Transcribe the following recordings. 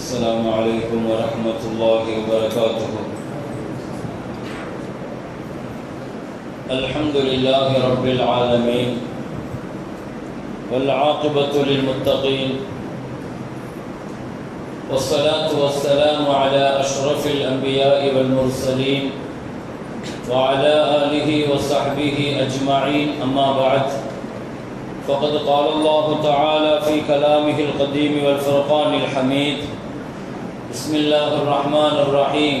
السلام عليكم ورحمة الله وبركاته. الحمد لله رب العالمين والعاقبة للمتقين والصلاة والسلام على أشرف الأنبياء والمرسلين وعلى آله وصحبه أجمعين. أما بعد، فقد قال الله تعالى في كلامه القديم والفرقان الحميد: بسم الله الرحمن الرحيم.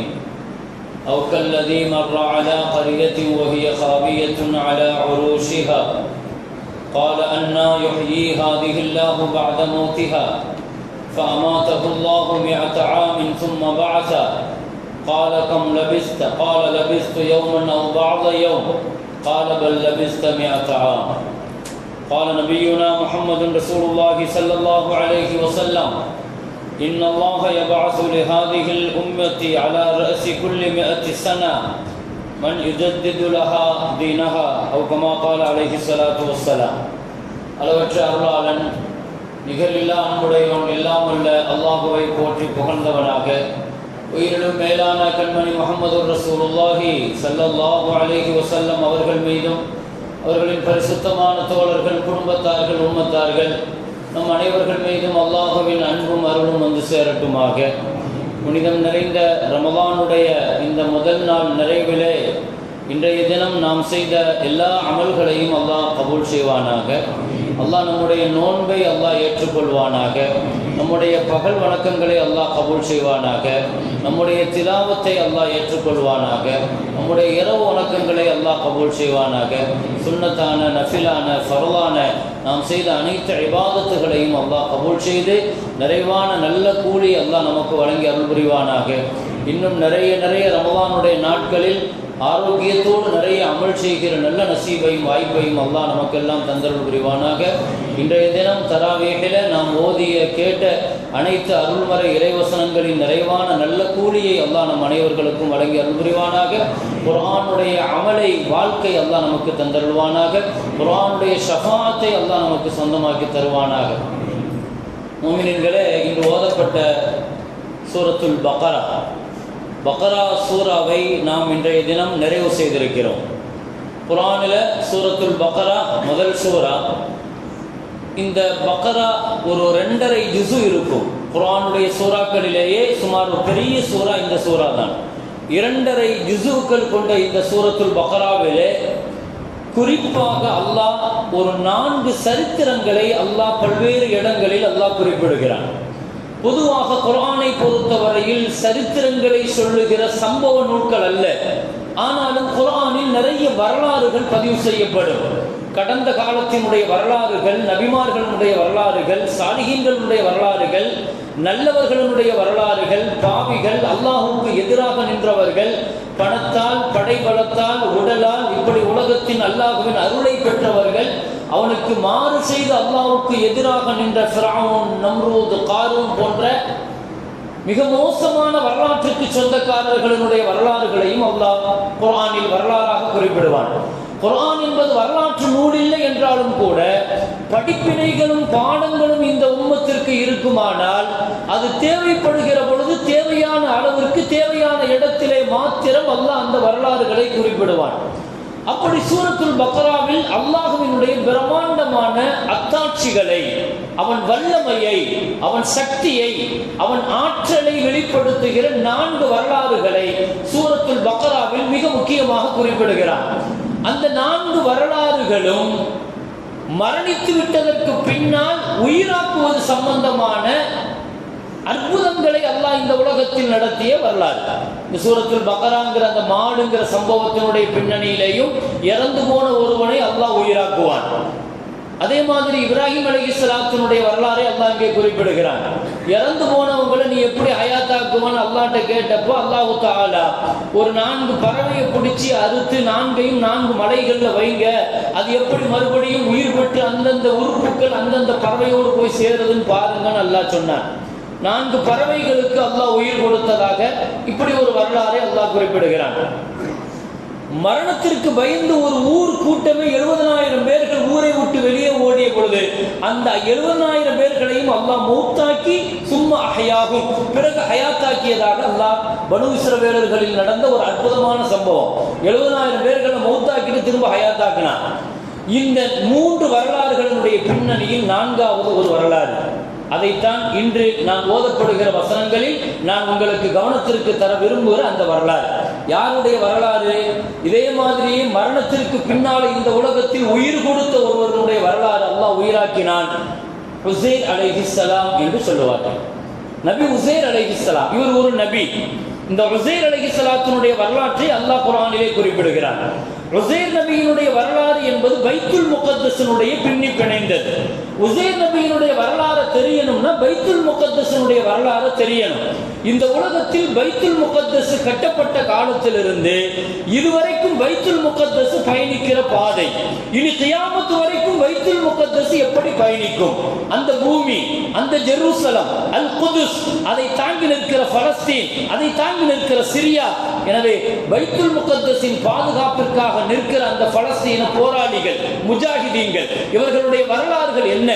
أو كالذي مر على قرية وهي خاوية على عروشها قال أنى يحيي هذه الله بعد موتها فأماته الله 100 عام ثم بعثه قال كم لبثت؟ قال لبثت يوما أو بعض يوم قال بل لبثت 100 عام. قال نبينا محمد رسول الله صلى الله عليه وسلم: إن الله يبعث لهذه الأمة على رأس كل 100 سنة من يجدد لها دينها أو كما قال عليه الصلاة والسلام. அளவற்ற அருளாளன் நிகரில்லா அன்புடையவன் எல்லாம் உள்ள அல்லாஹுவை போற்றி புகழ்ந்தவனாக, உயிரிலும் மேலான கண்மணி முஹம்மது ரசூலுல்லாஹி ஸல்லல்லாஹு அலைஹி வஸல்லம் அவர்கள் மீதும் அவர்களின் பரிசுத்தமான தோழர்கள், குடும்பத்தார்கள், உம்மத்தார்கள் நம் அனைவர்கள் மீதும் அல்லாஹுவின் அன்பும் அருளும் வந்து சேரட்டுமாக. புனிதம் நிறைந்த ரமலானுடைய இந்த முதல் நாள் நிறைவிலே இன்றைய தினம் நாம் செய்த எல்லா அமல்களையும் அல்லாஹ் கபூல் செய்வானாக. அல்லாஹ் நம்முடைய நோன்பை அல்லாஹ் ஏற்றுக்கொள்வானாக. நம்முடைய பகல் வணக்கங்களை அல்லாஹ் கபூல் செய்வானாக. நம்முடைய திலாவத்தை அல்லாஹ் ஏற்றுக்கொள்வானாக. நம்முடைய இரவு வணக்கங்களை அல்லாஹ் கபூல் செய்வானாக. சுன்னத்தான, நஃபிலான, ஃபர்லான நாம் செய்த அனைத்து இபாதத்துகளையும் அல்லாஹ் கபூல் செய்து நிறைவான நல்ல கூலி அல்லாஹ் நமக்கு வழங்கி அருள் புரிவானாக. இன்னும் நிறைய ரமலானுடைய நாட்களில் ஆரோக்கியத்தோடு நிறைய அமல் செய்கிற நல்ல நசீபையும் வாய்ப்பையும் அல்லாஹ் நமக்கெல்லாம் தந்தருள் புரிவானாக. இன்றைய தினம் தராவீஹில் நாம் ஓதிய கேட்ட அனைத்து அருள்மறை இறைவசனங்களின் நிறைவான நல்ல கூலியை அல்லாஹ் நம் அனைவர்களுக்கும் வழங்கி அருள் புரிவானாக. குர்ஆனுடைய அமலை, வாழ்க்கை அல்லாஹ் நமக்கு தந்தருள்வானாக. குர்ஆனுடைய ஷஃபாஅத்தை அல்லாஹ் நமக்கு சொந்தமாக்கி தருவானாக. முஃமினீன்களே, இன்று ஓதப்பட்ட சூரத்துல் பக்ரா சூராவை நாம் இன்றைய தினம் நிறைவு செய்திருக்கிறோம். குர்ஆனில் சூரத்துல் பக்ரா முதல் சூரா. இந்த பக்ரா ஒரு 2.5 ஜுஸு இருக்கும். குர்ஆனுடைய சூறாக்களிலேயே சுமார் ஒரு பெரிய சூறா இந்த சூறா தான். 2.5 ஜுஸுக்கள் கொண்ட இந்த சூரத்துல் பக்ராவிலே குறிப்பாக அல்லாஹ் ஒரு 4 சரித்திரங்களை அல்லாஹ் பல்வேறு இடங்களில் அல்லாஹ் குறிப்பிடுகிறான். பொதுவாக குர்ஆனை பொறுத்தவரையில் சரித்திரங்களை சொல்லுகிற சம்பவ நூல்கள் அல்ல. ஆனாலும் குர்ஆனில் நிறைய வரலாறுகள் பதிவு செய்யப்படும். கடந்த காலத்தினுடைய வரலாறுகள், நபிமார்களுடைய வரலாறுகள், சாலிஹீன்களுடைய வரலாறுகள், நல்லவர்களுடைய வரலாறுகள், பாவிகள், அல்லாஹ்வுக்கு எதிராக நின்றவர்கள், பணத்தால், படைபலத்தால், உடலால், இப்படி உலகத்தின் அல்லாஹ்வின் அருளை பெற்றவர்கள், அவனுக்கு மாறு செய்து அல்லாஹ்வுக்கு எதிராக நின்ற ஃபிரௌன், நம்ரூத், காரூன் போன்ற மிக மோசமான வரலாற்றுக்கு சொந்தக்காரர்களுடைய வரலாறுகளையும் அல்லாஹ் குர்ஆனில் வரலாறாக குறிப்பிடுவான். குர்ஆன் என்பது வரலாற்று நூல் இல்லை என்றாலும் கூட படிப்பினைகளும் பாடங்களும் இந்த உம்மத்திற்கு இருக்குமானால் அது தேவைப்படுகிற பொழுது தேவையான அளவிற்கு தேவையான இடத்திலே மாத்திரம் அல்லாஹ் அந்த வரலாறுகளை குறிப்பிடுவான். அப்படி சூரத்துல் பக்ராவில் அல்லாஹ்வினுடைய பிரம்மாண்டமான அத்தாட்சிகளை, அவன் வல்லமையை, அவன் சக்தியை, அவன் ஆற்றலை வெளிப்படுத்துகிற 4 வரலாறுகளை சூரத்துல் பக்ராவில் மிக முக்கியமாக குறிப்பிடுகிறான். அந்த 4 வரலாறுகளும் மரணித்து விட்டதற்கு பின்னால் உயிராக்குவது சம்பந்தமான அற்புதங்களை அல்லாஹ் இந்த உலகத்தில் நடத்திய வரலாறு. இந்த சூரத்துல் பக்ராங்கிற அந்த மாடுங்கிற சம்பவத்தினுடைய பின்னணியிலேயும் இறந்து போன ஒருவனை அல்லாஹ் உயிராக்குவான். அதே மாதிரி இப்ராஹிம் அலைஹிஸ்ஸலாத்தினுடைய வரலாறை அல்லாஹ் இங்கே குறிப்பிடுகிறான். இறந்து போனவங்களை நீ எப்படி ஹயாத்தாக்குவான்னு அல்லாஹ்ட்ட கேட்டப்போ அல்லாஹ் தஆலா ஒரு 4 பறவையை பிடிச்சி அறுத்து 4ஐயும் 4 மலைகளில் வைங்க, அது எப்படி மறுபடியும் உயிர் பெற்று அந்தந்த உறுப்புகள் அந்தந்த பறவையோடு போய் சேருதுன்னு பாருங்கன்னு அல்லாஹ் சொன்னான். 4 பறவைகளுக்கு அல்லாஹ் உயிர் கொடுத்ததாக இப்படி ஒரு வரலாறை அல்லாஹ் குறிப்பிடுகிறான். மரணத்திற்கு பயந்து ஒரு ஊர் கூட்டமே 70,000 பேர்கள் ஊரை விட்டு வெளியே ஓடிய பொழுது அந்த 70,000 பேர்களையும் அல்லாஹ் மௌத்தாக்கி சும்ம சும்மா அஹ்யாஹும், பிறகு ஹயாத்தாக்கியதாக அல்லாஹ் பனு இஸ்ரவேலர்களில் நடந்த ஒரு அற்புதமான சம்பவம். 70,000 பேர்களை மௌத்தாக்கிட்டு திரும்ப ஹயாத்தாக்கினான். இந்த 3 வரலாறுகளினுடைய பின்னணியில் 4வது ஒரு வரலாறு, அதைத்தான் இன்று நான் ஓதப்படுகிற வசனங்களில் நான் உங்களுக்கு கவனத்திற்கு தர விரும்புகிற அந்த வரலாறு. யாருடைய வரலாறு? இதே மாதிரியே மரணத்திற்கு பின்னால் இந்த உலகத்தில் உயிர் கொடுத்த ஒருவருடைய வரலாறு அல்லாஹ் உயிராக்கினான். உசைர் அலைஹிஸ்ஸலாம் என்று சொல்லுவார்கள். நபி உசைர் அலைஹிஸ்ஸலாம் இவர் ஒரு நபி. இந்த உசைர் அலைஹிஸ்ஸலாத்தினுடைய வரலாற்றை அல்லாஹ் குர்ஆனிலே குறிப்பிடுகிறார். உசைர் நபியினுடைய வரலாறு என்பது பைத்துல் முகத்தஸினுடைய பின்னி பிணைந்தது. உசைர் நபியினுடைய வரலாறு தெரியணும்னா பைத்துல் முகத்தஸினுடைய வரலாறு தெரியணும். இந்த உலகத்தில் பைத்துல் முகத்தஸ் கட்டப்பட்ட காலத்திலிருந்து இதுவரைக்கும் பைத்துல் முகத்தஸ் பயணிக்கிற பாதை, இனி கியாமத் வரைக்கும் பைத்துல் முகத்தஸ் எப்படி பயணிக்கும், அந்த பூமி, அந்த ஜெருசலம், அல் குதுஸ், அதை தாங்கி நிற்கிற பலஸ்தீன், அதை தாங்கி நிற்கிற சிரியா. எனவே பைத்துல் முகத்தஸின் பாதுகாப்பிற்காக நிற்கிற அந்த பலஸ்தீன போராளிகள், முஜாஹிதீன்கள், இவர்களுடைய வரலாறுகள் என்ன,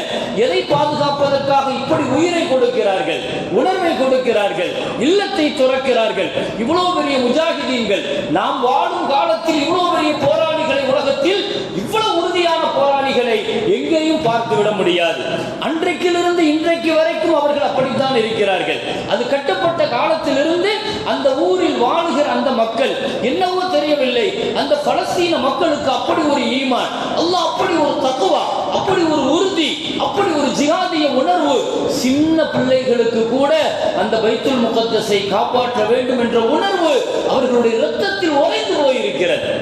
எதை பாதுகாப்பதற்காக இப்படி உயிரை கொடுக்கிறார்கள், உணர்வை கொடுக்கிறார்கள், இல்லத்தை துறக்கிறார்கள். இவ்வளவு பெரிய முஜாஹிதீன்கள் நாம் வாழும் காலத்தில் இவ்வளவு பெரிய போராளிகளை உலகத்தில், இவ்வளவு உறுதியான போராளிகளை எங்கேயும் பார்த்துவிட முடியாது. அன்றைக்கிலிருந்து இன்றைக்கு வரைக்கும் அவர்கள் அப்படித்தான் இருக்கிறார்கள். அது கட்டப்பட்ட காலத்திலிருந்து அந்த ஊரில் வாழுகிற அந்த மக்கள் என்னவோ தெரியவில்லை, அந்த பலஸ்தீன மக்களுக்கு அப்படி ஒரு ஈமான், அல்லாஹ் அப்படி ஒரு தக்வா, அப்படி ஒரு உறுதி, அப்படி ஒரு ஜிஹாதிய உணர்வு. சின்ன பிள்ளைகளுக்கு கூட அந்த பைத்துல் முகத்தஸை காப்பாற்ற வேண்டும் என்ற உணர்வு அவர்களுடைய இரத்தத்தில் உறைந்து போயிருக்கிறது.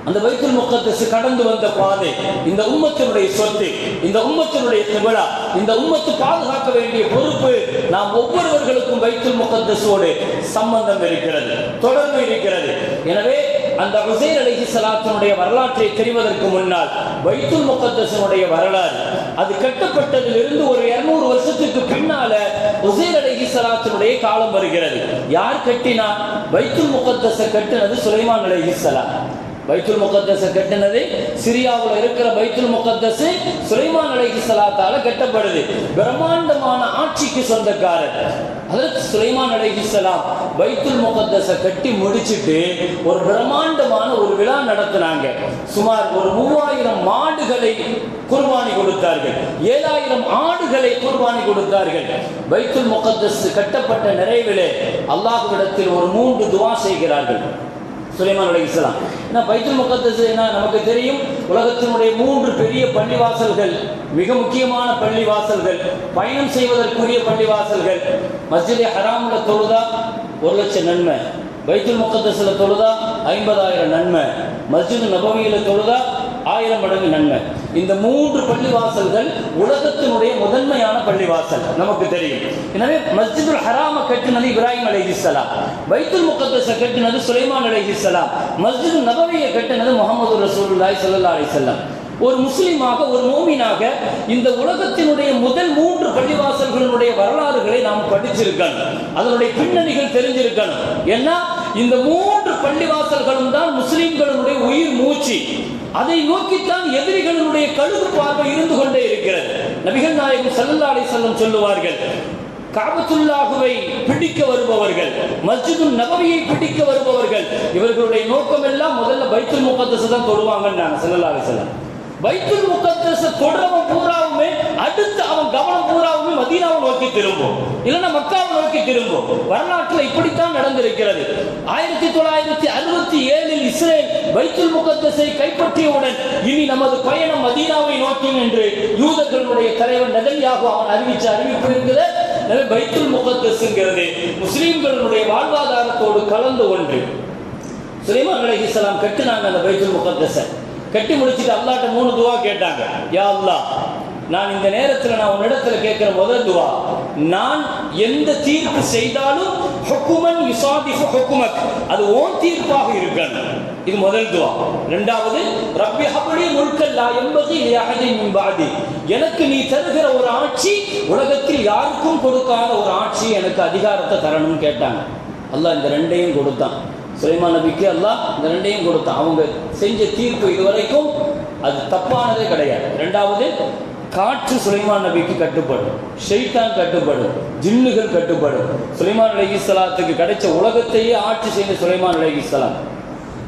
அந்த பைத்துல் முகத்தஸ் கடந்து வந்த பாதை இந்த உம்மத்தினுடைய சொத்து, இந்த உம்மத்தினுடைய கிப்லா, இந்த உம்மத்து பாதுகாக்க வேண்டிய பொறுப்பு நாம் ஒவ்வொருவர்களுக்கும் பைத்துல் முகத்தஸோடு சம்பந்தம் இருக்கிறது, தொடர்பு இருக்கிறது. எனவே அந்த உசைர் அலைஹிஸ்ஸலாத்தினுடைய வரலாற்றை தெரிவதற்கு முன்னால் பைத்துல் முகத்தஸினுடைய வரலாறு, அது கட்டப்பட்டதிலிருந்து ஒரு 200 வருஷத்துக்கு பின்னால உசைர் அலைஹிஸ்ஸலாத்தினுடைய காலம் வருகிறது. யார் கட்டினா? பைத்துல் முகத்தஸை கட்டினது சுலைமான் அலைஹிஸ்ஸலாம். பைத்துல் முகத்தஸை கட்டினது, சிரியாவில் இருக்கிற பைத்துல் முகத்தஸ் சுலைமான் அலைஹிஸ்ஸலாத்தால கட்டப்படுது. பிரம்மாண்டமான ஆட்சிக்கு சொந்தக்காரர் ஹஜ்ரத் சுலைமான் அலைஹிஸ்ஸலாம் பைத்துல் முகத்தஸை கட்டி முடிச்சிட்டு ஒரு பிரம்மாண்டமான ஒரு விழா நடத்தினாங்க. சுமார் ஒரு 3000 மாடுகளை குர்பானி கொடுத்தார்கள், 7000 ஆடுகளை குர்பானி கொடுத்தார்கள். பைத்துல் முகத்தஸ் கட்டப்பட்ட நிறைவிலே அல்லாஹ்விடத்தில் ஒரு 3 துஆ செய்கிறார்கள் சுலைமான் அலைஹிஸ்ஸலாம். பைத்துல் முகத்தஸ் நமக்கு தெரியும், உலகத்தினுடைய 3 பெரிய பள்ளிவாசல்கள், மிக முக்கியமான பள்ளிவாசல்கள், பயணம் செய்வதற்குரிய பள்ளிவாசல்கள். மஸ்ஜித் ஹராம்ல தொழுதா 1,00,000 நன்மை, பைத்துல் முகத்தஸ்ல தொழுதா 50,000 நன்மை, மஸ்ஜித் நபவியில தொழுதா 1000 மடங்கு நன்மை. இந்த 3 பள்ளிவாசல்கள் உலகத்தினுடைய முதன்மையான பள்ளிவாசல் நமக்கு தெரியும். எனவே மஸ்ஜிதுல் ஹராம கட்டினது இப்ராஹிம் அலைஹிஸ்ஸலாம், பைத்துல் முகத்தஸை கட்டினது சுலைமான் அலைஹிஸ்ஸலாம், மஸ்ஜிது நபவியை கட்டினது முஹம்மது ரசூலுல்லாஹி ஸல்லல்லாஹு அலைஹி வஸல்லம். ஒரு முஸ்லிமாக, ஒரு மூமினாக இந்த உலகத்தினுடைய முதல் 3 பள்ளிவாசல்களுடைய வரலாறுகளை நாம் படிச்சிருக்கணும், அதனுடைய பின்னணிகள் தெரிஞ்சிருக்கணும். ஏன்னா இந்த 3 பள்ளிவாசல்களும் தான் முஸ்லிம்களுடைய உயிர் மூச்சு. அதை நோக்கித்தான் எதிரிகளுடைய கழுகு பார்வை இருந்து கொண்டே இருக்கிறது. நபிகள் நாயகம் ஸல்லல்லாஹு அலைஹி வஸல்லம் சொல்லுவார்கள், காபத்துல்லாஹுவை பிடிக்க வருபவர்கள், மஸ்ஜிதுன் நபவியை பிடிக்க வருபவர்கள், இவர்களுடைய நோக்கம் எல்லாம் முதல்ல பைத்துல் முகத்தஸை தான் தொடுவாங்கன்னு ஸல்லல்லாஹு அலைஹி வஸல்லம். பைத்துல் முகத்தஸை தொடரவன் பூராவுமே அடுத்து அவன் கவனம் பூராவுமே மதீனாவை நோக்கி திரும்பும், இல்லைன்னா மக்காவை நோக்கி திரும்பும். வரலாற்றில் இப்படித்தான் நடந்திருக்கிறது. 1967 இஸ்ரேல் பைத்துல் முகத்தஸை கைப்பற்றியவுடன் இனி நமது பயணம் மதீனாவை நோக்கி என்று யூதர்களுடைய தலைவர் நெதன்யாஹு அவன் அறிவிச்ச அறிவிப்பு இருக்கிறது. எனவே பைத்துல் முகத்தஸ்ங்கிறது முஸ்லிம்களுடைய வாழ்வாதாரத்தோடு கலந்து ஒன்று. சுலைமான் அலைஹிஸ்ஸலாம் கட்டினாங்க அந்த பைத்துல் முகத்தஸை. கட்டி முடிச்சுட்டு அல்லாஹ்ட்ட 3 துஆ கேட்டாங்க. யா அல்லாஹ், நான் இந்த நேரத்தில் நான் உன்னிடத்துல கேட்கிற முதல் துஆ, நான் எந்த தீர்ப்பு செய்தாலும் ஹுக்குமன் யுசாதிஃபு ஹுக்குமக், அது ஓன் தீர்ப்பாக இருக்கணும். இது முதல் துஆ. இரண்டாவது, ரப்பி ஹப்லி முல்கன் லா யம்பகி லிஅஹதின் மின் பஅதி, எனக்கு நீ தருகிற ஒரு ஆட்சி உலகத்தில் யாருக்கும் கொடுக்காத ஒரு ஆட்சி, எனக்கு அதிகாரத்தை தரணும்னு கேட்டாங்க. அல்லாஹ் இந்த 2ஐயும் கொடுத்தான். சுலைமான் நபிக்கு அல்லாஹ் இந்த 2ஐயும் கொடுத்தான். அவங்க செஞ்ச தீர்ப்பு இதுவரைக்கும் அது தப்பானதே கிடையாது. இரண்டாவது, காற்று சுலைமான் நபிக்கு கட்டுப்படும், ஷைத்தான் கட்டுப்படும், ஜின்னுகள் கட்டுப்படும். சுலைமான் அலைஹிஸ்ஸலாத்துக்கு கிடைச்ச உலகத்தையே ஆட்சி செய்த சுலைமான் அலைஹிஸ்ஸலாம்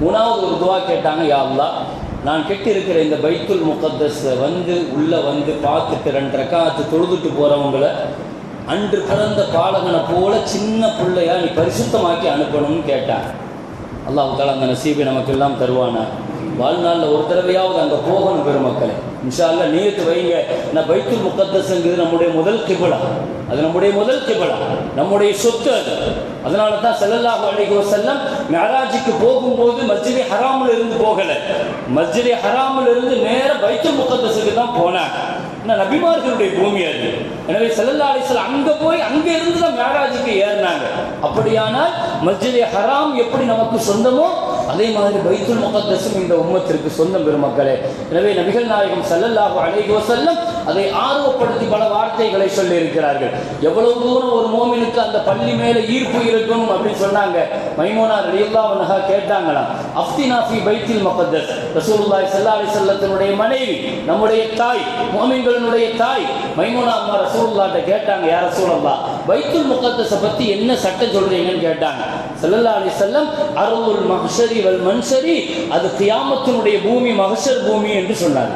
3வது ஒரு துவா கேட்டாங்க, யா அல்லாஹ், நான் கெட்டிருக்கிற இந்த பைத்துல் முகத்தஸ் உள்ளே வந்து பார்த்துட்டு 2 ரக்காத்து தொழுதுட்டு போகிறவங்களை அன்று பிறந்த பாலகனை போல சின்ன பிள்ளையா நீ பரிசுத்தமாக்கி அனுப்பணும்னு கேட்டான். அல்லாஹ் தஆலா அந்த நசீபை நமக்கெல்லாம் தருவானா. வாழ்நாளில் ஒரு தடவையாவது அங்கே போகணும் பெருமக்களே. இன்ஷா அல்லாஹ் நியத்து வைங்க. நான் பைத்துல் முகத்தஸ்ங்கிறது நம்முடைய முதல் கிபிலா, அது நம்முடைய முதல் கிபிலா, நம்முடைய சொத்து அது. அதனால தான் ஸல்லல்லாஹு அலைஹி வஸல்லம் மிஅராஜுக்கு போகும்போது மஸ்ஜிதே ஹராமில் இருந்து போகலை, மஸ்ஜிதே ஹராமில் இருந்து நேர பைத்துல் முகத்தஸுக்கு தான் போனாங்க. நபிமார்களுடைய பூமி அது. எனவே ஸல்லல்லாஹு அலைஹி வஸல்லம் அங்கே போய் அங்கே இருந்து தான் மிஅராஜுக்கு ஏறினாங்க. அப்படியானால் மஸ்ஜிதே ஹராம் எப்படி நமக்கு சொந்தமோ அதே மாதிரி பைத்துல் முகத்தஸும் இந்த உம்மத்திற்கு சொந்தம் பெருமக்களே. எனவே நபிகள் நாயகம் ஸல்லல்லாஹு அலைஹி வஸல்லம் அதை ஆர்வப்படுத்தி பல வார்த்தைகளை சொல்லி இருக்கிறார்கள். எவ்வளவு தூரம் ஒரு மோமினுக்கு அந்த பள்ளி மேல ஈர்ப்பு இருக்கும் அப்படின்னு சொன்னாங்க. மைமூனா ரலியல்லாஹு அன்ஹா கேட்டாங்களாம், அஃப்தினா ஃபீ பைத்துல் முகத்தஸ். ரசூலுல்லாஹி ஸல்லல்லாஹு அலைஹி வஸல்லத்தினுடைய மனைவி, நம்முடைய தாய், முஃமின்களுடைய தாய் மைமூனா அம்மா ரசூலுல்லாஹ்ட்ட கேட்டாங்க, யா ரசூலல்லாஹ், பைத்துல் முகத்தஸை பத்தி என்ன சட்டம் சொல்றீங்கன்னு கேட்டாங்க. ஸல்லல்லாஹு அலைஹி வஸல்லம் அர்துல் மஹ்ஷரி வல் மன்ஷரி, அது கியாமத்தினுடைய பூமி, மஹ்ஷர் பூமி என்று சொன்னாங்க.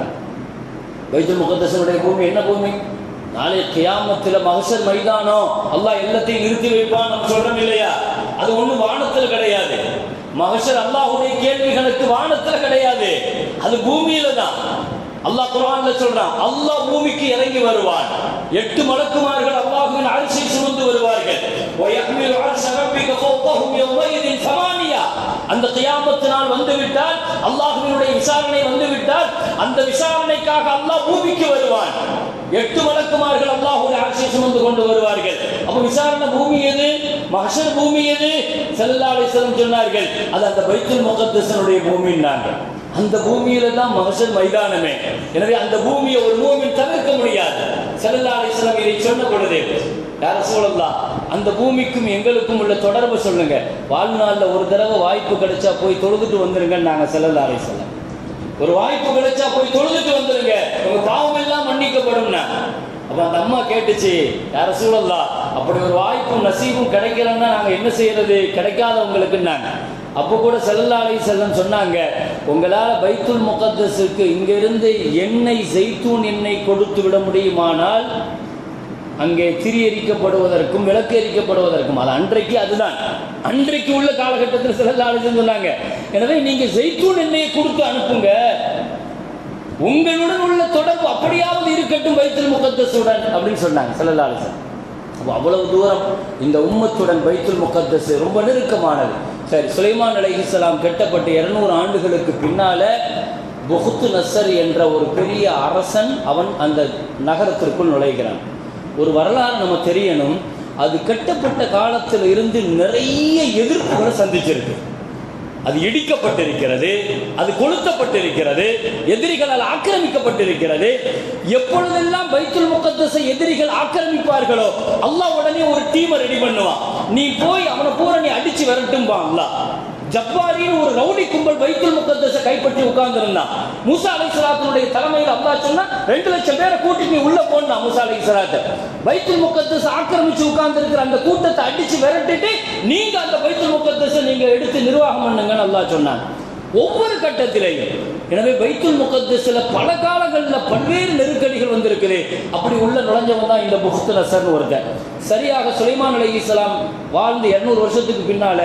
பைத்துல் முகத்தஸுடைய பூமி என்ன பூமி? நாளை கியாமத்தில் மஹ்ஷர் மைதானம், அல்லாஹ் எல்லாத்தையும் நிறுத்தி வைப்பான் நம்ம சொல்றோம் இல்லையா? அது ஒன்றும் வானத்தில் கிடையாது. மஹ்ஷர் அல்லாஹ்வுடைய கேள்விகளுக்கு வானத்தில் கிடையாது, அது பூமியில தான். அல்லாஹ் குர்ஆன்ல சொல்றான், அல்லாஹ் பூமிக்கு இறங்கி வருவான். 8 மலக்குமார்கள் அல்லாஹ்வின் அர்ஷை சுமந்து வருவார்கள். வயஹ்மிலு அர்ஷ ரப்பிக ஃபௌகஹும் யௌமைதின் ஸமானியா. அந்த கியாமத் நாள் வந்துவிட்டால், அல்லாஹ்வினுடைய விசாரணை வந்துவிட்டால், அந்த விசாரணைக்காக அல்லாஹ் பூமிக்கு வருவான். 8 மலக்குமார்கள் அல்லாஹ்வுடைய அர்ஷை சுமந்து கொண்டு வருவார்கள். அப்ப விசாரணை பூமி எது? மஹ்ஷர் பூமி எது? ஸல்லல்லாஹு அலைஹி வஸல்லம் சொன்னார்கள், அது அந்த பைத்துல் முகத்தஸினுடைய பூமின்னாங்க. அந்த பூமியில தான் மஹ்ஷர் மைதானமே. எனவே அந்த பூமியை ஒரு மூமின் தவிர்க்க முடியாது. ஸல்லல்லாஹு அலைஹி வஸல்லம் இதை சொன்ன பொழுது, யா ரசூலல்லாஹ், அந்த பூமிக்கும் எங்களுக்கும் உள்ள தொடர்பு சொல்லுங்க, வாழ்நாளில் ஒரு தடவை வாய்ப்பு கிடைச்சா போய் தொழுதுட்டு வந்துருங்கன்னு நாங்கள் ஸல்லல்லாஹு அலைஹி வஸல்லம். ஒரு வாய்ப்பு கிடைச்சா போய் தொழுதுட்டு வந்துருங்க, உங்க பாவம் எல்லாம் மன்னிக்கப்படும்னா. அப்ப அந்த அம்மா கேட்டுச்சு, யா ரசூலல்லாஹ், அப்படி ஒரு வாய்ப்பும் நசீபும் கிடைக்கலன்னா நாங்கள் என்ன செய்யறது, கிடைக்காதவங்களுக்குன்னாங்க. அப்போ கூட ஸல்லல்லாஹு அலைஹி வஸல்லம் சொன்னாங்க, உங்களால் பைத்துல் முகத்தஸுக்கு இங்கிருந்து எண்ணெய், ஜெய்தூன் எண்ணெய் கொடுத்து விட முடியுமானால் அங்கே திரி எரிக்கப்படுவதற்கும் விளக்கு எரிக்கப்படுவதற்கும், அது அன்றைக்கு, அதுதான் அன்றைக்கு உள்ள காலகட்டத்தில் ஸல்லல்லாஹு அலைஹி வஸல்லம் சொன்னாங்க. எனவே நீங்க ஜெய்தூன் எண்ணெயை கொடுத்து அனுப்புங்க, உங்களுடன் உள்ள தொடர்பு அப்படியாவது இருக்கட்டும் பைத்துல் முகத்தஸுடன் அப்படின்னு சொன்னாங்க ஸல்லல்லாஹு அலைஹி வஸல்லம். அவ்வளவு தூரம் இந்த உம்மத்துடன் பைத்துல் முகத்தஸ் ரொம்ப நெருக்கமானது. சரி, சுலைமான் அலைஹிஸ்ஸலாம் கட்டப்பட்ட 200 ஆண்டுகளுக்கு பின்னால புஹ்து நஸ்ர் என்ற ஒரு பெரிய அரசன் அவன் அந்த நகரத்திற்குள் நுழைகிறான். ஒரு வரலாறு நம்ம தெரியணும், அது கட்டப்பட்ட காலத்தில் இருந்து நிறைய எதிர்ப்புகளை சந்திச்சிருக்கு. அது இடிக்கப்பட்டிருக்கிறது, அது கொளுத்தப்பட்டிருக்கிறது, எதிரிகளால் ஆக்கிரமிக்கப்பட்டிருக்கிறது. எப்பொழுதெல்லாம் பைத்துல் முகத்தஸை எதிரிகள் ஆக்கிரமிப்பார்களோ அல்லாஹ் உடனே ஒரு டீமை ரெடி பண்ணுவான். நீ போய் அவனை பூரா நீ அடிச்சு விரட்டும்பா. அல்லாஹ் ஜப்பாரின்னு ஒரு ரவுடி கும்பல் பைத்துல் முகத்தஸை கைப்பற்றி உட்கார்ந்திருந்தான். மூசா அலைஹிஸ்ஸலாத்துடைய தலைமையில் அல்லாஹ் சொன்னா 2 லட்சம் பேரை கூட்டிட்டு நீ உள்ள போனா. மூசா அலைஹிஸ்ஸலாத்தை பைத்துல் முகத்தஸ் ஆக்கிரமிச்சு உட்கார்ந்து இருக்கிற அந்த கூட்டத்தை அடிச்சு விரட்டிட்டு நீங்க அந்த பைத்துல் முகத்தஸை நீங்க எடுத்து நிர்வாகம் பண்ணுங்கன்னு அல்லாஹ் சொன்னான். ஒவ்வொரு கட்டத்திலேயும். எனவே பைத்துல் முகத்தஸில் பல காலங்களில் பல்வேறு நெருக்கடிகள் வந்திருக்குது. அப்படி உள்ள நுழைஞ்சவன் தான் இந்த புஹ்து நஸ்ர்னு ஒருத்தன். சரியாக சுலைமான் அலைஹிஸ்ஸலாம் வாழ்ந்து 200 வருஷத்துக்கு பின்னால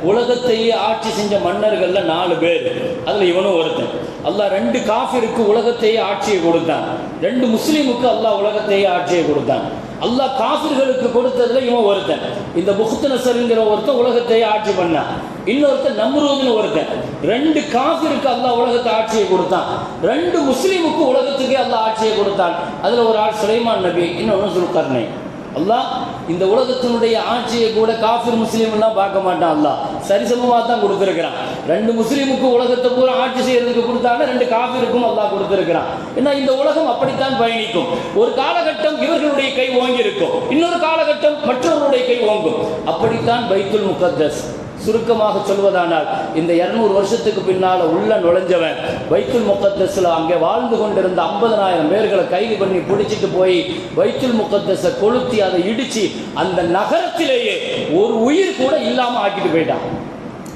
உலகத்தையே ஆட்சி செஞ்ச மன்னர்கள்ல 4 பேர், அதுல இவனும் ஒருத்தன். அல்லாஹ் 2 காஃபிருக்கு உலகத்தையே ஆட்சியை கொடுத்தான், 2 முஸ்லீமுக்கு அல்லாஹ் உலகத்தையே ஆட்சியை கொடுத்தான். அல்லாஹ் காஃபிர்களுக்கு கொடுத்ததுல இவன் ஒருத்தன். இந்த புஹ்து நஸ்ர்ங்கிற ஒருத்தன் உலகத்தையே ஆட்சி பண்ணான். இன்னொருத்தன் நம்ரூத்னு ஒருத்தன். 2 காஃபிருக்கு அல்லாஹ் உலகத்தை ஆட்சியை கொடுத்தான், 2 முஸ்லீமுக்கு உலகத்துக்கே அல்லாஹ் ஆட்சியை கொடுத்தான். அதுல ஒரு ஆள் சுலைமான் நபி, இன்னொன்று சுல்கர்னைன். அல்லாஹ் இந்த உலகத்தினுடைய ஆட்சியை கூட காஃபிர் முஸ்லீம் எல்லாம் பார்க்க மாட்டான். அல்லாஹ் சரிசமமாக தான் கொடுத்துருக்கிறான். 2 முஸ்லீமுக்கு உலகத்தை பூரா ஆட்சி செய்யறதுக்கு கொடுத்தாங்க, 2 காஃபிருக்கும் அல்லாஹ் கொடுத்துருக்கிறான். ஏன்னா இந்த உலகம் அப்படித்தான் பயணிக்கும். ஒரு காலகட்டம் இவர்களுடைய கை ஓங்கி இருக்கும், இன்னொரு காலகட்டம் மற்றவர்களுடைய கை ஓங்கும். அப்படித்தான் பைத்துல் முகத்தஸ். சுருக்கமாக சொல்வதானால் இந்த 200 வருஷத்துக்கு பின்னால் உள்ள நுழைஞ்சவன் பைத்துல் முகத்தஸில் அங்கே வாழ்ந்து கொண்டிருந்த 50,000 பேர்களை கைது பண்ணி பிடிச்சிட்டு போய் பைத்துல் முகத்தஸை கொளுத்தி அதை இடித்து அந்த நகரத்திலேயே ஒரு உயிர் கூட இல்லாமல் ஆக்கிட்டு போயிட்டான்.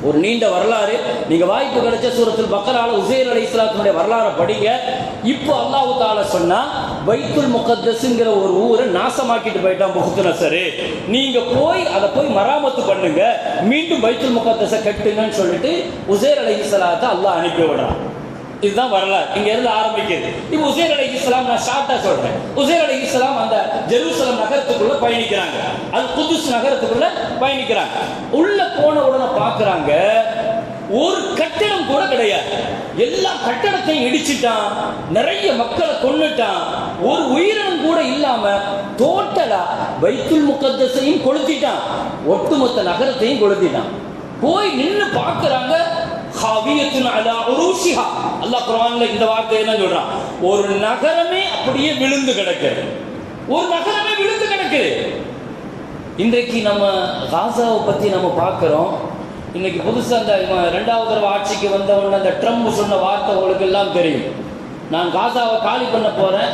ஒரு நீண்ட வரலாறு. நீங்க வாய்ப்பு கிடைச்ச சூரத்துல் பக்கரால உசைர் அலைஹிஸ்ஸலாத்துடைய வரலாறை படிங்க. இப்போ அல்லாஹ் தஆலா சொன்னா பைத்துல் முகத்தஸ்ங்கிற ஒரு ஊரை நாசமாக்கிட்டு போயிட்டான் புக்துநஸர். நீங்க போய் அதை போய் மராமத்து பண்ணுங்க, மீண்டும் பைத்துல் முகத்தஸை கட்டுங்கன்னு சொல்லிட்டு உசைர் அலைஹிஸ்ஸலாத்தை அல்லாஹ் அனுப்பி விடுறான். இதுதான் வரலாறு. இங்க இருந்து ஆரம்பிக்குது. இப்போ உசைர் அலைஹிஸ்ஸலாம் நான் ஷார்ட்டா சொல்றேன். உசைர் அலைஹிஸ்ஸலாம் அந்த ஜெருசலம் நகரத்துக்குள்ள பயணிக்கிறாங்க, அல் குதுஸ் நகரத்துக்குள்ள பயணிக்கிறாங்க. உள்ள போன உடனே பாக்குறாங்க ஒரு கட்டடம் கூட கிடையாது. எல்லா கட்டடத்தையும் இடிச்சிட்டான், நிறைய மக்களை கொன்னுட்டான், ஒரு உயிரினம் கூட இல்லாம டோட்டலா பைத்துல் முகத்தஸையும் கொளுத்திட்டான், ஒட்டுமொத்த நகரத்தையும் கொளுத்திட்டான். போய் நின்று பார்க்கறாங்க, ஹாவியத்துன் அலா உரூஷிஹா. அல்லாஹ் குர்ஆன்ல இந்த வார்த்தை என்ன சொல்றான்? ஒரு நகரமே அப்படியே விழுந்து கிடக்குது. ஒரு நகரமே விழுந்து கிடக்குது. இன்றைக்கு நம்ம காசாவை பத்தி நம்ம பார்க்கிறோம். இன்னைக்கு புதுசா அந்த 2வது தடவை ஆட்சிக்கு வந்த உடனே அந்த ட்ரம்ப் சொன்ன வார்த்தை உங்களுக்கு எல்லாம் தெரியும். நான் காசாவை காலி பண்ண போறேன்,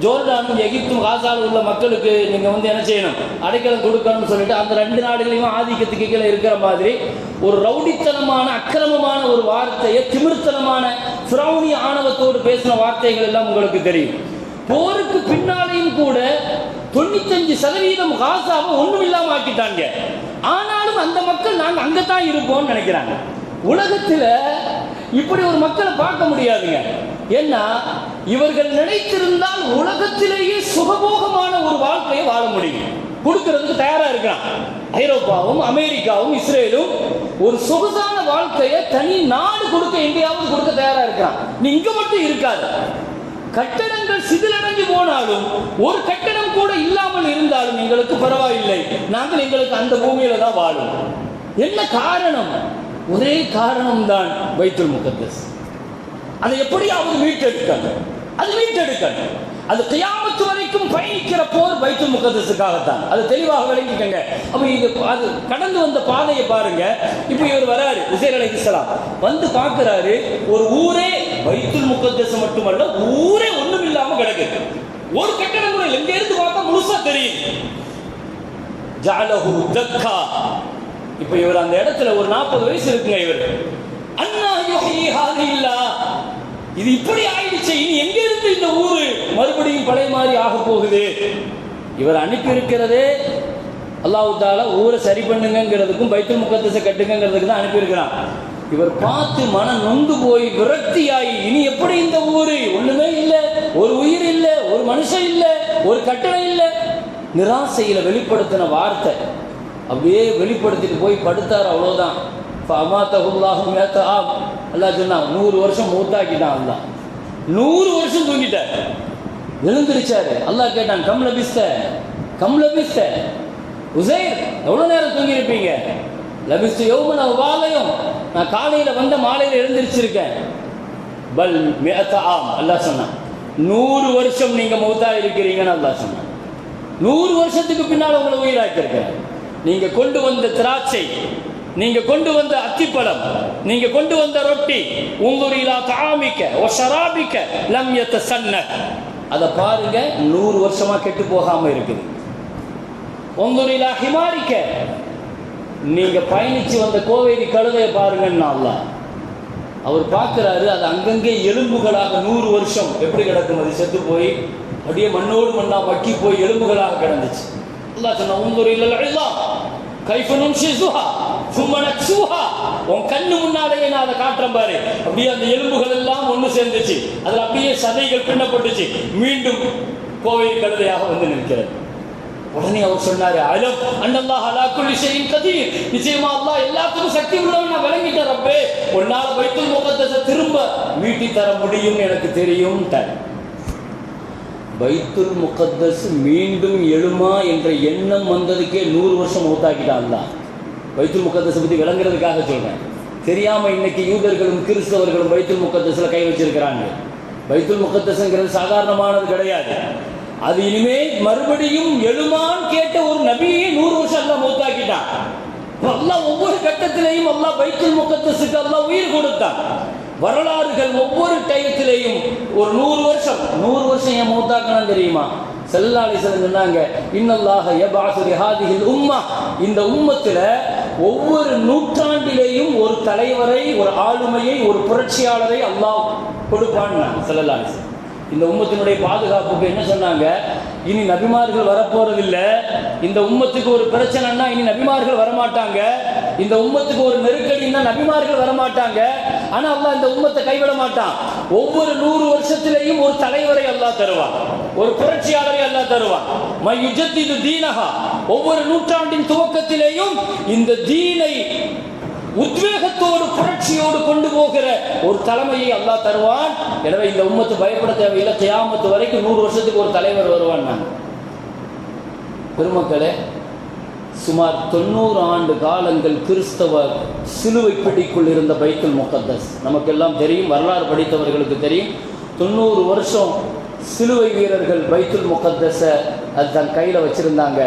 ஜோர்டானும் எகிப்தும் காசாவில் உள்ள மக்களுக்கு நீங்க என்ன செய்யணும், அடைக்கலம் கொடுக்கணும்னு சொல்லிட்டு அந்த 2 நாடுகளையும் ஆதிக்கத்துக்கு கீழே இருக்கிற மாதிரி ஒரு ரவுடித்தனமான அக்கிரமமான ஒரு வார்த்தையை, திமிர்த்தனமான ஃபிரௌனிய ஆணவத்தோடு பேசின வார்த்தைகள் எல்லாம் உங்களுக்கு தெரியும். போருக்கு பின்னாலேயும் கூட 95% காசாவை ஒண்ணும் இல்லாம ஆக்கிட்டாங்க. ஆனாலும் அந்த மக்கள் நாங்க அங்கதான் இருப்போம்னு நினைக்கிறாங்க. உலகத்துல இப்படி ஒரு மக்களை பார்க்க முடியாதுங்க. ஏன்னா இவர்கள் நினைத்திருந்தால் உலகத்திலேயே சுகபோகமான ஒரு வாழ்க்கையை வாழ முடியும், கொடுக்கிறதுக்கு தயாரா இருக்கிறான். ஐரோப்பாவும் அமெரிக்காவும் இஸ்ரேலும் ஒரு சொகுசான வாழ்க்கையை தனி நாடு கொடுக்க எங்கேயாவது கொடுக்க தயாரா இருக்கிறான். நீ இங்க மட்டும் இருக்காது. கட்டடங்கள் சிதிலடைஞ்சு போனாலும் ஒரு கட்டடம் கூட இல்லாமல் இருந்தாலும் எங்களுக்கு பரவாயில்லை, நாங்கள் எங்களுக்கு அந்த பூமியில தான் வாழும். என்ன காரணம்? ஒரே காரணம் தான் பைத்துல் முகத்தஸ். அதை எப்படியாவது மீட்டெடுக்கணும், அது மீட்டெடுக்கணும். அது கியாமத் வரைக்கும் பயணிக்கிற போர் பைத்துல் முகத்தஸுக்காகத்தான். அது தெளிவாக விளங்கிக்கங்க. அப்ப இது அது கடந்து வந்த பாதையை பாருங்க. இப்போ இவர் வராரு, உசைர் அலைஹிஸ்ஸலாம் வந்து பார்க்கிறாரு, ஒரு ஊரே பைத்துல் முகத்தஸ் மட்டுமல்ல, ஊரே ஒண்ணும் இல்லாம கிடக்குது. ஒரு கட்டடம் கூட எங்க இருந்து பார்த்தா முழுசா தெரியும். ஜஅலஹு தக்கா. இப்ப இவர் அந்த இடத்துல ஒரு 40 வயசு இருக்குங்க. இவர் அன்னா யுஹ்யி ஹாதில்லா, இது இப்படி ஆயிடுச்சு, இனி எங்க இருந்து இந்த ஊரு மறுபடியும் பழைய மாதிரி ஆக போகுது? இவர் அனுப்பி இருக்கிறதே அல்லாஹ் தஆலா ஊரை சரி பண்ணுங்கிறதுக்கும் பைத்துல் முகத்தஸை கட்டுங்கிறதுக்கு தான் அனுப்பி இருக்கிறான். இவர் பார்த்து மனம் நொந்து போய் விரக்தியாகி, இனி எப்படி இந்த ஊரு, ஒண்ணுமே இல்லை, ஒரு உயிர் இல்லை, ஒரு மனுஷன் இல்லை, ஒரு கட்டணம் இல்லை, நிராசையில வெளிப்படுத்தின வார்த்தை அப்படியே வெளிப்படுத்திட்டு போய் படுத்தார். அவ்வளவுதான். அல்லாஹ் சொன்னான் 100 வருஷம் மூத்தாக்கிட்டான். அல்லாஹ் 100 வருஷம் தூங்கிட்டார். எழுந்திருச்சாரு. அல்லாஹ் கேட்டான், கம் லபிஸ்த உசைர், எவ்வளவு நேரம் தூங்கி இருப்பீங்க? லபிஸ்து யௌமன் அவ் வாலயம், நான் காலையில வந்த மாலையில எழுந்திருச்சிருக்கேன். பல் மிஅத ஆம், அல்லாஹ் சொன்னான் 100 வருஷம் நீங்க மௌத்தா இருக்கிறீங்கன்னு அல்லாஹ் சொன்னான். 100 வருஷத்துக்கு பின்னால் உங்களை உயிராக்கியிருக்கேன். நீங்க கொண்டு வந்த திராட்சை, நீங்க கொண்டு வந்த அத்திப்பழம், நீங்க கொண்டு வந்த ரொட்டி, உங்குரிலா தாமிக்க ஓ ஷராபிக்க லம் யதசன்ன, அதை பாருங்க 100 வருஷமா கெட்டு போகாம இருக்குது. உங்குரிலா ஹிமாரிக்க, நீங்க பயணிச்சு வந்த கோவேரி கழுதையை பாருங்கன்னா அல்லாஹ் அவர் பார்க்கிறாரு. அது அங்கங்கே எலும்புகளாக 100 வருஷம் எப்படி கிடக்கும், அது செத்து போய் அப்படியே மண்ணோடு மண்ணா மக்கி போய் எலும்புகளாக கிடந்துச்சு. அல்லாஹ் சொன்னா உங்குரிலல் இஸாம் கைஃப நுன்ஷிஸுஹா சும்ம நக்ஸுஹா, உன் கண்ணு முன்னாலேயே நான் அதை காட்டுறேன் பாரு. அப்படியே அந்த எலும்புகள் எல்லாம் ஒன்று சேர்ந்துச்சு, அதில் அப்படியே சதைகள் பின்னப்பட்டுச்சு, மீண்டும் கோவேரி கழுதையாக வந்து நிற்கிறது. உடனே அவர் சொன்னாரு, அலம் அன்னல்லாஹ் அலா குல்லி ஷைஇன் கதீர், நிச்சயமா அல்லாஹ் எல்லாத்துக்கும் சக்தி உள்ளவன், நான் விளங்கிட்டேன் ரப்பே, உன்னால பைத்துல் முகத்தஸை திரும்ப மீட்டி தர முடியும்னு எனக்கு தெரியும். பைத்துல் முகத்தஸ் மீண்டும் எழுமா என்ற எண்ணம் வந்ததுக்கே 100 வருஷம் மௌத்தாக்கிட்டான் அல்லாஹ். பைத்துல் முகத்தஸை பத்தி விளங்குறதுக்காக சொல்றேன். தெரியாம இன்னைக்கு யூதர்களும் கிறிஸ்தவர்களும் பைத்துல் முகத்தஸ்ல கை வச்சிருக்கிறாங்க. பைத்துல் முகத்தஸ்ங்கிறது சாதாரணமானது கிடையாது. அது இனிமே மறுபடியும் எழுமான்னு கேட்ட ஒரு நபியை 100 வருஷம் அல்லாஹ் மௌத்தாக்கிட்டான். அல்லாஹ் ஒவ்வொரு கட்டத்திலேயும் அல்லாஹ் பைத்துல் முகத்தஸுக்கு அல்லாஹ் உயிர் கொடுத்தான். வரலாறுகள் ஒவ்வொரு டயத்திலேயும் ஒரு 100 வருஷம் ஏன் மூத்தாக்கணும் தெரியுமா? ஸல்லல்லாஹு அலைஹி வஸல்லம் சொன்னாங்க, இன்னல்லாஹ யபஅஸு லிஹாதிஹில் உம்ம, இந்த உம்மத்துல ஒவ்வொரு நூற்றாண்டிலேயும் ஒரு தலைவரை, ஒரு ஆளுமையை, ஒரு புரட்சியாளரை அல்லாஹ் கொடுப்பான்னு ஸல்லல்லாஹு அலைஹி வஸல்லம். இந்த உம்மத்தினுடைய பாதுகாப்புக்கு என்ன சொன்னாங்க? இனி நபிமார்கள் வரப்போறதில்லை. இந்த உம்மத்துக்கு ஒரு பிரச்சனைன்னா இனி நபிமார்கள் வரமாட்டாங்க. இந்த உம்மத்துக்கு ஒரு நெருக்கடின்னா நபிமார்கள் வரமாட்டாங்க. ஆனா அல்லாஹ் இந்த உம்மத்தை கைவிட மாட்டான். ஒவ்வொரு 100 வருஷத்திலேயும் ஒரு தலைவரை அல்லாஹ் தருவான், ஒரு புரட்சியாளரை அல்லாஹ் தருவான். மயுஜத்திது தீனஹா, ஒவ்வொரு நூற்றாண்டின் துவக்கத்திலேயும் இந்த தீனை உத்வேகத்தோடு புரட்சியோடு கொண்டு போகிற ஒரு தலைமையை அல்லாஹ் தருவான். எனவே இந்த உம்மத்து பயப்பட தேவையில்லை. கியாமத்து வரைக்கும் 100 வருஷத்துக்கு ஒரு தலைவர் வருவான். நான் பெருமக்களே, சுமார் 90 ஆண்டு காலங்கள் கிறிஸ்தவ சிலுவை பிடிக்குள் இருந்த பைத்துல் முகத்தஸ் நமக்கெல்லாம் தெரியும், வரலாறு படித்தவர்களுக்கு தெரியும். 90 வருஷம் சிலுவை வீரர்கள் பைத்துல் முகத்தஸை அது தன் கையில் வச்சிருந்தாங்க.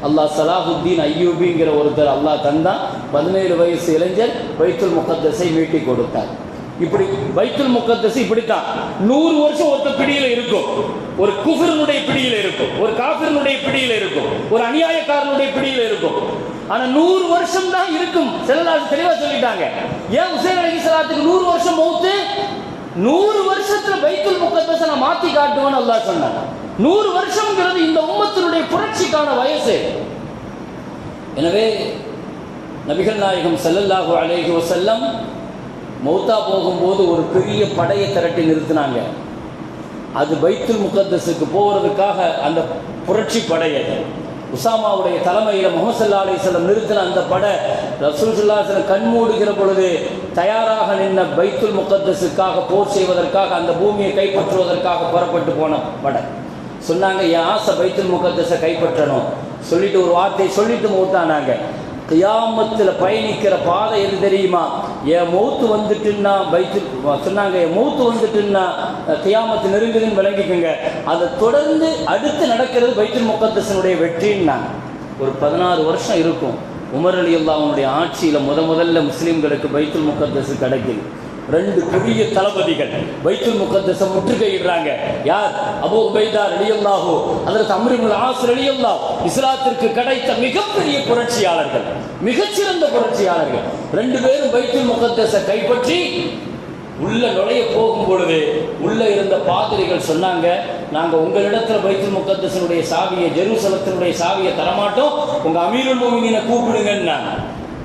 அல்லாஹ் சலாஹுத்தீன் அய்யூபிங்கிற ஒருத்தர் அல்லாஹ் தந்தான். 17 வயசு இளைஞர் பைத்துல் முகத்தஸை மீட்டி கொடுத்தார். இப்படி பைத்துல் முகத்தஸ் இப்படித்தான் 100 வருஷம் ஒருத்த பிடியில இருக்கும். ஒரு குஃபிரனுடைய பிடியில இருக்கும், ஒரு காஃபிரனுடைய பிடியில இருக்கும், ஒரு அநியாயக்காரனுடைய பிடியில இருக்கும். ஆனா 100 வருஷம் தான் இருக்கும். ஸல்லல்லாஹு தெளிவா சொல்லிட்டாங்க. ஏன் ஹுசைன் அலைஹிஸ்ஸலாத்துக்கு 100 வருஷம் மௌத்து? 100 வருஷத்துல பைத்துல் முகத்தஸை நான் மாத்தி காட்டுவேன்னு அல்லாஹ் சொன்னான். 100 வருஷம்ங்கிறது இந்த உம்மத்தினுடைய புரட்சிக்கான வயசு. எனவே நபிகள் நாயகம் ஸல்லல்லாஹு அலைஹி வஸல்லம் மௌத்தா போகும்போது ஒரு பெரிய படையை திரட்டி நிறுத்தினாங்க. அது பைத்துல் முகத்தஸுக்கு போகிறதுக்காக அந்த புரட்சி படை. அது உசாமாவுடைய தலைமையில் முஹம்மது ஸல்லல்லாஹு அலைஹி வஸல்லம் நிறுத்தின அந்த படை ரசூல் ஸல்லல்லாஹு அலைஹி வஸல்லம் கண்மூடுகிற பொழுது தயாராக நின்ற பைத்துல் முகத்தஸுக்காக போர் செய்வதற்காக, அந்த பூமியை கைப்பற்றுவதற்காக புறப்பட்டு போன படை. சொன்னாங்க, என் ஆசை பைத்துல் முகத்தஸை கைப்பற்றணும் சொல்லிட்டு ஒரு வார்த்தையை சொல்லிட்டு மௌத்தானாங்க. கியாமத்தில் பயணிக்கிற பாதை எது தெரியுமா? என் மௌத்து வந்துட்டுன்னா சொன்னாங்க, என் மௌத்து வந்துட்டுன்னா கியாமத்து நெருங்குதுன்னு விளங்கிக்குங்க. அதை தொடர்ந்து அடுத்து நடக்கிறது பைத்துல் முகத்தஸினுடைய வெற்றின்னாங்க. ஒரு 16 வருஷம் இருக்கும். உமர் ரலியல்லாஹு அன்ஹுடைய ஆட்சியில் முதல்ல முஸ்லீம்களுக்கு பைத்துல் முகத்தஸ் கிடைக்குது. 2 பெரிய தளபதிகள் பைத்துல் முகத்தஸை முற்றுகையிடுறாங்க. யார்? அபூ உபைதா ரலியல்லாஹு, ஹஜ்ரத் அம்ர் இப்னு ஆஸ் ரலியல்லாஹு. இஸ்லாத்திற்கு கிடைத்த மிகப்பெரிய புரட்சியாளர்கள், மிகச்சிறந்த புரட்சியாளர்கள். 2 பேரும் பைத்துல் முகத்தஸை கைப்பற்றி உள்ள நுழைய போகும் பொழுது உள்ள இருந்த பாதிரிகள் சொன்னாங்க, நாங்க உங்களிடத்துல பைத்துல் முகத்தஸினுடைய சாவியை, ஜெருசலத்தினுடைய சாவியை தரமாட்டோம், உங்க அமீருல் மோமினீனை கூப்பிடுங்கன்னா.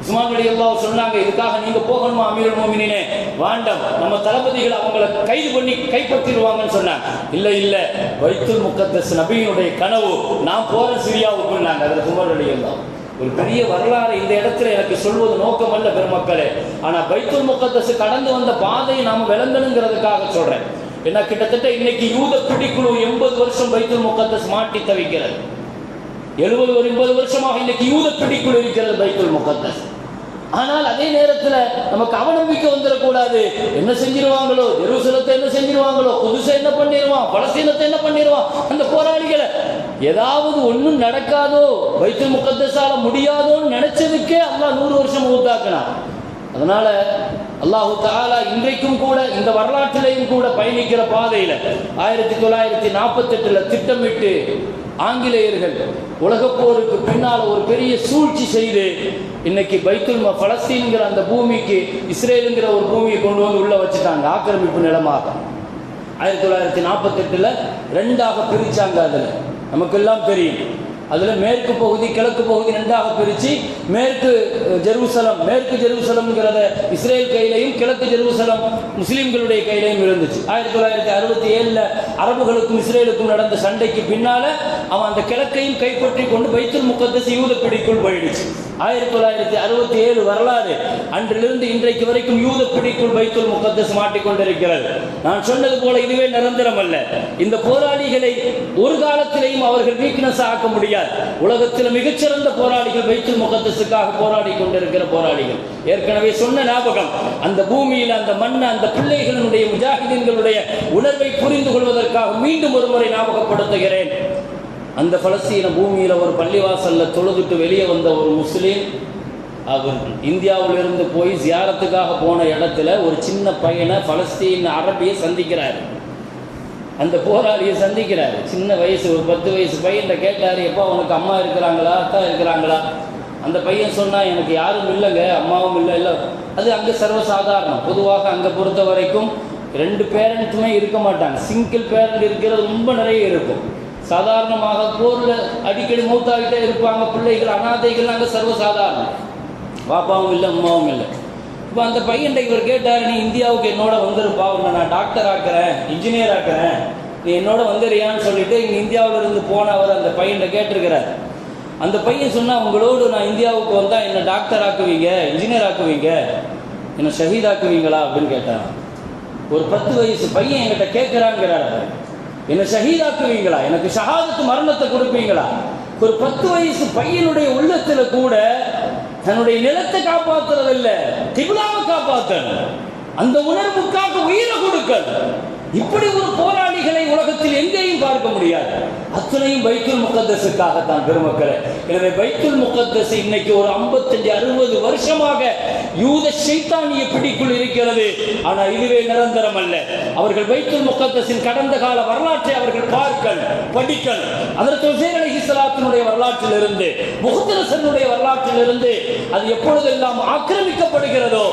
உஸ்மான் ரலியல்லாஹு சொன்னாங்க, இதுக்காக நீங்க போகணுமா அமீருல் மோமினீனே? வேண்டாம், நம்ம தளபதிகள் அவங்களை கைது பண்ணி கைப்பற்றிடுவாங்கன்னு சொன்னாங்க. இல்ல பைத்துல் முகத்தஸ் நபியினுடைய கனவு, நான் போறேன் சிரியாவுக்குன்னாங்க. அதில் உமர் ரலியல்லாஹு. ஒரு பெரிய வரலாறு இந்த இடத்துல எனக்கு சொல்வது நோக்கம் அல்ல பெருமக்களே. ஆனா பைத்துல் முகத்தஸ் கடந்து வந்த பாதையை நாம விளங்கணுங்கிறதுக்காக சொல்றேன். ஏன்னா கிட்டத்தட்ட இன்னைக்கு யூத பிடிக்குழு 80 வருஷம் பைத்துல் முகத்தஸ் மாட்டி தவிக்கிறது. 80 வருஷமாக இன்னைக்கு யூத பிடிக்குழு இருக்கிறது பைத்துல் முகத்தஸ். ஆனால் அதே நேரத்தில் நமக்கு அவநம்பிக்கை வந்துடக்கூடாது. என்ன செஞ்சிருவாங்களோ, ஜெருசலத்தை என்ன செஞ்சிருவாங்களோ, குதுஸை என்ன பண்ணிடுவான், பலஸ்தீனத்தை என்ன பண்ணிடுவான், அந்த போராளிகளை ஏதாவது ஒன்றும் நடக்காதோ, பைத்துல் முகத்தஸால முடியாதோன்னு நினைச்சதுக்கே அல்லாஹ் 100 வருஷம் ஊத்தாக்கினான். அதனால அல்லாஹு தஆலா இன்றைக்கும் கூட இந்த வரலாற்றிலையும் கூட பயணிக்கிற பாதையில் 1948 திட்டமிட்டு ஆங்கிலேயர்கள் உலகப் போருக்கு பின்னால் ஒரு பெரிய சூழ்ச்சி செய்து இன்னைக்கு பலஸ்தீன்கிற அந்த பூமிக்கு இஸ்ரேலுங்கிற ஒரு பூமியை கொண்டு வந்து உள்ள வச்சுட்டாங்க, ஆக்கிரமிப்பு நிலமாக. 1948 2ஆக பிரிச்சாங்க. அதில் நமக்கெல்லாம் தெரியும், அதில் மேற்கு பகுதி கிழக்கு பகுதி 2ஆக பிரித்து மேற்கு ஜெருசலம்ங்கிறத இஸ்ரேல் கையிலையும் கிழக்கு ஜெருசலம் முஸ்லீம்களுடைய கையிலையும் இருந்துச்சு. 1967 அரபுகளுக்கும் இஸ்ரேலுக்கும் நடந்த சண்டைக்கு பின்னால அவன் அந்த கிழக்கையும் கைப்பற்றி கொண்டு பைத்துல் முகத்தஸ் யூத பிடிக்குள் போயிடுச்சு. 1967 வரலாறு. அன்றிலிருந்து இன்றைக்கு வரைக்கும் யூத பிடிக்குள் பைத்துல் முகத்தஸ் மாட்டிக்கொண்டிருக்கிறது. நான் சொன்னது போல இதுவே நிரந்தரம் அல்ல. இந்த போராளிகளை ஒரு காலத்திலேயும் அவர்கள் வீக்னஸ் ஆக்க முடியாது. உலகத்தில் மிகச்சிறந்த போராளிகள் பைத்துல் முகத்தஸுக்காக போராடி கொண்டிருக்கிற போராளிகள். ஏற்கனவே சொன்ன ஞாபகம், அந்த பூமியில் அந்த மண்ணை அந்த பிள்ளைகளுடைய முஜாஹிதீன்களுடைய உணர்வை புரிந்து கொள்வதற்காக மீண்டும் ஒரு முறை ஞாபகப்படுத்துகிறேன். அந்த பலஸ்தீன பூமியில் ஒரு பள்ளிவாசல்ல தொழுதுட்டு வெளியே வந்த ஒரு முஸ்லீம் அவர் இந்தியாவிலிருந்து போய் ஜியாரத்துக்காக போன இடத்துல ஒரு சின்ன பையனை பலஸ்தீன் அரபியை சந்திக்கிறார். அந்த போராளியை சந்திக்கிறார். சின்ன வயசு, ஒரு 10 வயசு பையன்கிட்ட கேட்டார், எப்போ உனக்கு அம்மா இருக்கிறாங்களா, அத்தா இருக்கிறாங்களா? அந்த பையன் சொன்னால், எனக்கு யாரும் இல்லைங்க, அம்மாவும் இல்லை. அது அங்கே சர்வசாதாரணம். பொதுவாக அங்கே பொறுத்த வரைக்கும் 2 பேரண்ட்டுமே இருக்க மாட்டாங்க. சிங்கிள் பேரண்ட் இருக்கிறது ரொம்ப நிறைய இருக்கும். சாதாரணமாக போரில் அடிக்கடி மூத்தாகிட்டே இருப்பாங்க. பிள்ளைகள் அனாதைகள் அங்கே சர்வசாதாரணம். பாப்பாவும் இல்லை, அம்மாவும் இல்லை. இப்போ அந்த பையன்கிட்ட இவர் கேட்டார், நீ இந்தியாவுக்கு என்னோட வந்துருப்பா, உன்னை நான் டாக்டர் ஆக்குறேன், இன்ஜினியர் ஆக்குறேன், நீ என்னோட வந்துறியான்னு சொல்லிட்டு இங்கே இந்தியாவிலிருந்து போன அவர் அந்த பையன்கிட்ட கேட்டிருக்கிறார். அந்த பையன் சொன்னால், உங்களோடு நான் இந்தியாவுக்கு வந்தால் என்னை டாக்டர் ஆக்குவீங்க, இன்ஜினியர் ஆக்குவீங்க, என்னை ஷஹீத் ஆக்குவீங்களா அப்படின்னு கேட்டான். ஒரு 10 வயசு பையன் என்கிட்ட கேட்குறாங்கிறார், என்னை ஷஹீத் ஆக்குவீங்களா, எனக்கு ஷஹாதத்து மரணத்தை கொடுப்பீங்களா? ஒரு 10 வயசு பையனுடைய உள்ளத்தில் கூட தன்னுடைய நிலத்தை காப்பாற்றுறது இல்லை, கிப்லாவை காப்பாற்றணும், அந்த உணர்வுக்காக உயிரை கொடுக்கல். இப்படி ஒரு போராளிகளை உலகத்தில் எங்கேயும் பார்க்க முடியாது. அத்தனையும் பைத்துல் முகத்தஸுக்காகத்தான் பெருமக்களே. எனவே பைத்துல் முகத்தஸ் இன்னைக்கு ஒரு 55-60 வருஷமாக யூத ஷைத்தானிய பிடிக்குள் இருக்கிறது. ஆனால் இதுவே நிரந்தரம் அல்ல. அவர்கள் பைத்துல் முகத்தஸின் கடந்த கால வரலாற்றை அவர்கள் பார்க்கல், படிக்கல். அதற்கு உஸைர் அலைஹிஸ்ஸலாத்தினுடைய வரலாற்றிலிருந்து, முஹ்தரஸனுடைய வரலாற்றிலிருந்து அது எப்பொழுதெல்லாம் ஆக்கிரமிக்கப்படுகிறதோ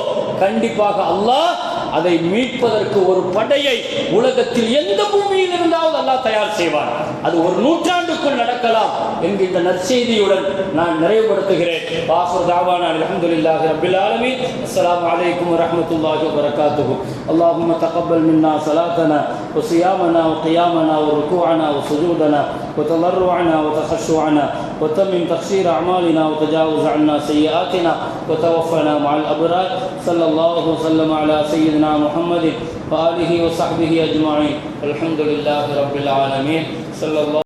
கண்டிப்பாக அல்லாஹ் அதை மீட்பதற்கு ஒரு படையை உலகத்தில் எந்த பூமியில் இருந்தாலும் அல்லாஹ் தயார் செய்வார். அது ஒரு நூற்றாண்டுக்குள் நடக்கலாம் என்கின்ற நற்செய்தியுடன் நான் நிறைவுபடுத்துகிறேன். ஆகிர் தஅவானா அல்ஹம்துலில்லாஹி ரப்பில் ஆலமீன். அஸ்ஸலாமு அலைக்கும் வரஹ்மத்துல்லாஹி வபரகாத்துஹு. அல்லாஹும்ம தகப்பல் மின்னா ஸலாத்தனா வ ஸியாமனா வ கியாமனா வ ருகூஅனா வ சுஜூதனா வ தலர்ருஅனா வ தஹஷ்ஷுஅனா வ தம்மிம் தக்ஸீர் அமாலினா வ தஜாவுஸ் அன்னா சய்யிஆத்தினா வ தவஃபனா மஅல் அப்ரார். ஸல்லல்லாஹு வஸல்லம் அலா சய்யிதினா முஹம்மதின் وآله وصحبه أجمعين. الحمد لله رب العالمين. صلى الله